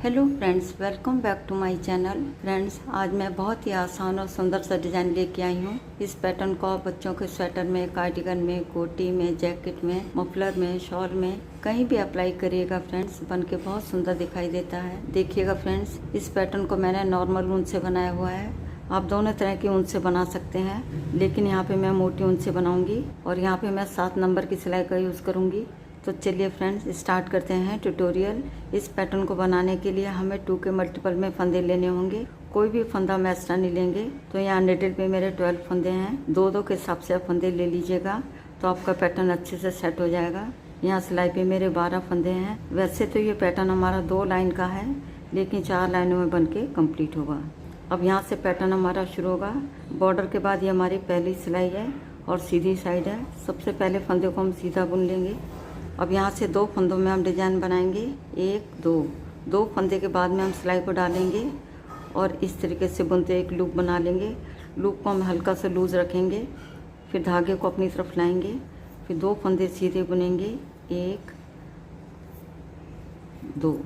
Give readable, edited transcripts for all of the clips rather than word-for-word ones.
Hello friends, welcome back to my channel. Friends, आज मैं बहुत ही आसान और सुंदर सा डिज़ाइन लेके आई हूँ। इस पैटर्न को आप बच्चों के स्वेटर में, कार्डिगन में, कोटी में, जैकेट में, मफलर में, शॉल में कहीं भी अप्लाई करिएगा फ्रेंड्स, बन के बहुत सुंदर दिखाई देता है। देखिएगा फ्रेंड्स, इस पैटर्न को मैंने नॉर्मल ऊन से बनाया हुआ है। आप दोनों तरह की ऊन से बना सकते हैं, लेकिन यहाँ पे मैं मोटी ऊन से बनाऊंगी और यहाँ पे मैं 7 नंबर की सिलाई का यूज़ करूँगी। तो चलिए फ्रेंड्स, स्टार्ट करते हैं ट्यूटोरियल। इस पैटर्न को बनाने के लिए हमें 2 के मल्टीपल में फंदे लेने होंगे। कोई भी फंदा हम एक्स्ट्रा नहीं लेंगे। तो यहाँ निडल पे मेरे 12 फंदे हैं। 2-2 के हिसाब से आप फंदे ले लीजिएगा, तो आपका पैटर्न अच्छे से सेट हो जाएगा। यहाँ सिलाई पे मेरे 12 फंदे हैं। वैसे तो ये पैटर्न हमारा 2 लाइन का है, लेकिन 4 लाइनों में बन के कम्प्लीट होगा। अब यहाँ से पैटर्न हमारा शुरू होगा। बॉर्डर के बाद ये हमारी पहली सिलाई है और सीधी साइड है। सबसे पहले फंदे को हम सीधा बुन लेंगे। अब यहाँ से 2 फंदों में हम डिजाइन बनाएंगे। 1-2 फंदे के बाद में हम सिलाई को डालेंगे और इस तरीके से बुनते एक लूप बना लेंगे। लूप को हम हल्का सा लूज रखेंगे, फिर धागे को अपनी तरफ लाएंगे, फिर 2 फंदे सीधे बुनेंगे। 1-2।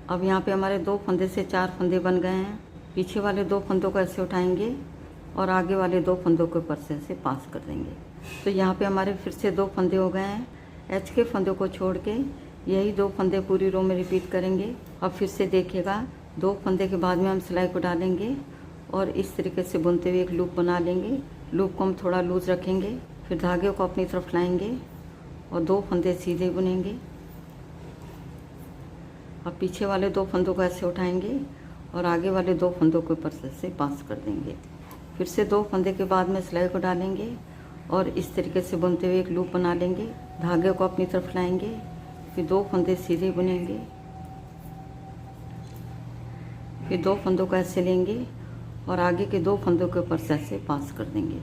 अब यहाँ पे हमारे 2 फंदे से 4 फंदे बन गए हैं। पीछे वाले 2 फंदों को ऐसे उठाएंगे और आगे वाले 2 फंदों के ऊपर से ऐसे पास कर देंगे। तो यहाँ पे हमारे फिर से 2 फंदे हो गए हैं। एच के फंदों को छोड़ के यही 2 फंदे पूरी रो में रिपीट करेंगे। अब फिर से देखिएगा, 2 फंदे के बाद में हम सिलाई को डालेंगे और इस तरीके से बुनते हुए एक लूप बना लेंगे। लूप को हम थोड़ा लूज रखेंगे, फिर धागे को अपनी तरफ लाएंगे और 2 फंदे सीधे बुनेंगे। अब पीछे वाले 2 फंदों को ऐसे उठाएंगे और आगे वाले 2 फंदों के ऊपर से पास कर देंगे। फिर से 2 फंदे के बाद में सिलाई को डालेंगे और इस तरीके से बुनते हुए एक लूप बना लेंगे। धागे को अपनी तरफ लाएंगे, फिर 2 फंदे सीधे बुनेंगे, फिर 2 फंदों को ऐसे लेंगे और आगे के 2 फंदों के ऊपर से ऐसे पास कर देंगे।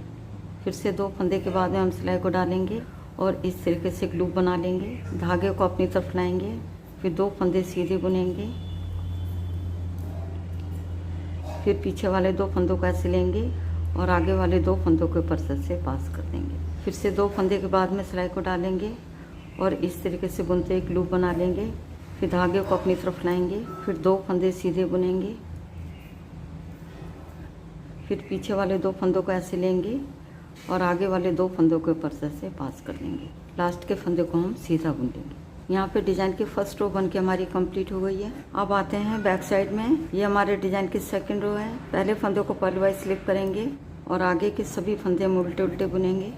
फिर से 2 फंदे के बाद में हम सिलाई को डालेंगे और इस तरीके से एक लूप बना लेंगे। धागे को अपनी तरफ लाएंगे, फिर 2 फंदे सीधे बुनेंगे, फिर पीछे वाले 2 फंदों को ऐसे लेंगे और आगे वाले 2 फंदों के ऊपर से पास कर देंगे। फिर से 2 फंदे के बाद में सिलाई को डालेंगे और इस तरीके से बुनते एक लूप बना लेंगे। फिर धागे को अपनी तरफ लाएंगे, फिर 2 फंदे सीधे बुनेंगे, फिर पीछे वाले 2 फंदों को ऐसे लेंगे और आगे वाले 2 फंदों के ऊपर से पास कर देंगे। लास्ट के फंदे को हम सीधा बुन लेंगे। यहाँ पे डिजाइन की फर्स्ट रो बन के हमारी कंप्लीट हो गई है। अब आते हैं बैक साइड में। ये हमारे डिजाइन की सेकंड रो है। पहले फंदे को पलवाई स्लिप करेंगे और आगे के सभी फंदे हम उल्टे उल्टे बुनेंगे।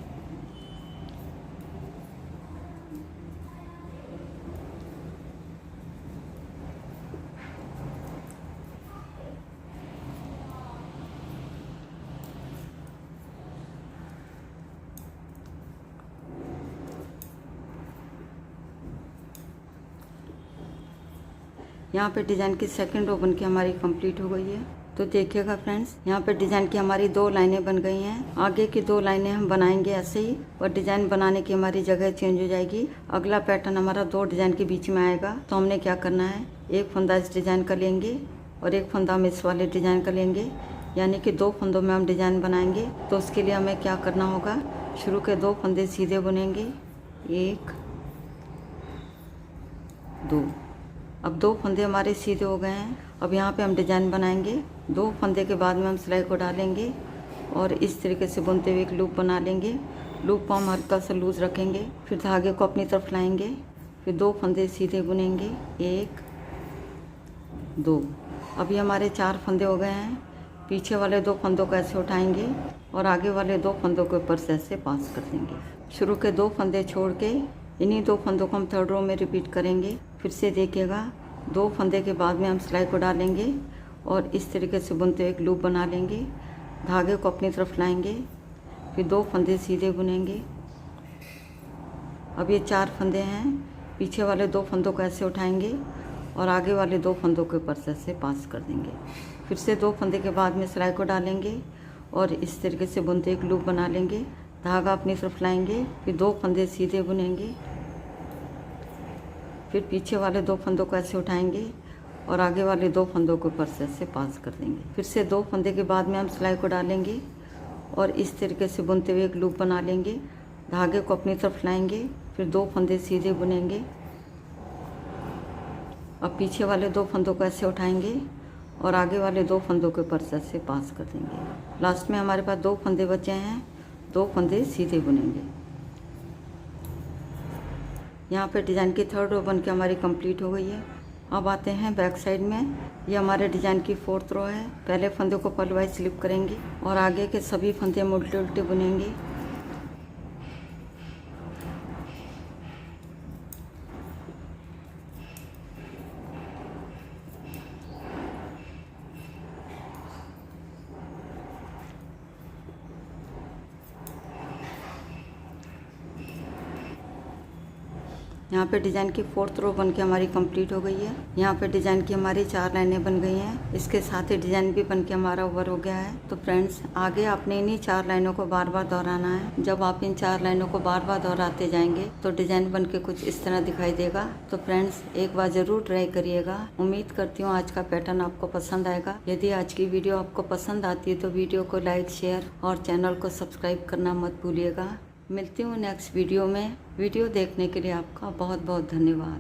यहाँ पे डिज़ाइन की सेकंड रो बन के हमारी कंप्लीट हो गई है। तो देखिएगा फ्रेंड्स, यहाँ पे डिज़ाइन की हमारी 2 लाइनें बन गई हैं। आगे की 2 लाइनें हम बनाएंगे ऐसे ही, और डिज़ाइन बनाने की हमारी जगह चेंज हो जाएगी। अगला पैटर्न हमारा 2 डिज़ाइन के बीच में आएगा। तो हमने क्या करना है, एक फंदा इस डिज़ाइन का लेंगे और एक फंदा हम इस वाले डिज़ाइन का लेंगे, यानी कि 2 फंदों में हम डिज़ाइन बनाएंगे। तो उसके लिए हमें क्या करना होगा, शुरू के 2 फंदे सीधे बुनेंगे। 1-2। अब 2 फंदे हमारे सीधे हो गए हैं। अब यहाँ पे हम डिजाइन बनाएंगे। 2 फंदे के बाद में हम सिलाई को डालेंगे और इस तरीके से बुनते हुए एक लूप बना लेंगे। लूप को हम हल्का सा लूज रखेंगे, फिर धागे को अपनी तरफ लाएंगे, फिर 2 फंदे सीधे बुनेंगे। 1-2। अभी हमारे 4 फंदे हो गए हैं। पीछे वाले 2 फंदों को ऐसे उठाएंगे और आगे वाले 2 फंदों के ऊपर से ऐसे पास कर देंगे। शुरू के 2 फंदे छोड़ के इन्हीं 2 फंदों को हम थर्ड रो में रिपीट करेंगे। फिर से देखिएगा, 2 फंदे के बाद में हम सिलाई को डालेंगे और इस तरीके से बुनते हुए एक लूप बना लेंगे। धागे को अपनी तरफ लाएंगे, फिर 2 फंदे सीधे बुनेंगे। अब ये 4 फंदे हैं। पीछे वाले 2 फंदों को ऐसे उठाएंगे और आगे वाले 2 फंदों के ऊपर से ऐसे पास कर देंगे। फिर से 2 फंदे के बाद में सिलाई को डालेंगे और इस तरीके से बुनते एक लूप बना लेंगे। धागा अपनी तरफ लाएंगे, फिर 2 फंदे सीधे बुनेंगे, फिर पीछे वाले 2 फंदों को ऐसे उठाएंगे और आगे वाले 2 फंदों के ऊपर से ऐसे पास कर देंगे। फिर से 2 फंदे के बाद में हम सिलाई को डालेंगे और इस तरीके से बुनते हुए एक लूप बना लेंगे। धागे को अपनी तरफ लाएंगे, फिर 2 फंदे सीधे बुनेंगे, अब पीछे वाले 2 फंदों को ऐसे उठाएंगे और आगे वाले 2 फंदों के ऊपर से पास कर देंगे। लास्ट में हमारे पास 2 फंदे बचे हैं, 2 फंदे सीधे बुनेंगे। यहाँ पे डिज़ाइन की 3rd रो बन के हमारी कंप्लीट हो गई है। अब आते हैं बैक साइड में। ये हमारे डिज़ाइन की 4th रो है। पहले फंदे को पल वाइज स्लिप करेंगे और आगे के सभी फंदे हम उल्टे उल्टे बुनेंगे। यहाँ पे डिज़ाइन की 4th रो बन के हमारी कंप्लीट हो गई है। यहाँ पे डिज़ाइन की हमारी 4 लाइनें बन गई हैं। इसके साथ ही डिज़ाइन भी बन के हमारा ओवर हो गया है। तो फ्रेंड्स, आगे आपने इन्हीं 4 लाइनों को बार बार दोहराना है। जब आप इन 4 लाइनों को बार बार दोहराते जाएंगे तो डिज़ाइन बन के कुछ इस तरह दिखाई देगा। तो फ्रेंड्स, एक बार ज़रूर ट्राई करिएगा। उम्मीद करती हूँ आज का पैटर्न आपको पसंद आएगा। यदि आज की वीडियो आपको पसंद आती है तो वीडियो को लाइक, शेयर और चैनल को सब्सक्राइब करना मत भूलिएगा। मिलती हूँ नेक्स्ट वीडियो में। वीडियो देखने के लिए आपका बहुत बहुत धन्यवाद।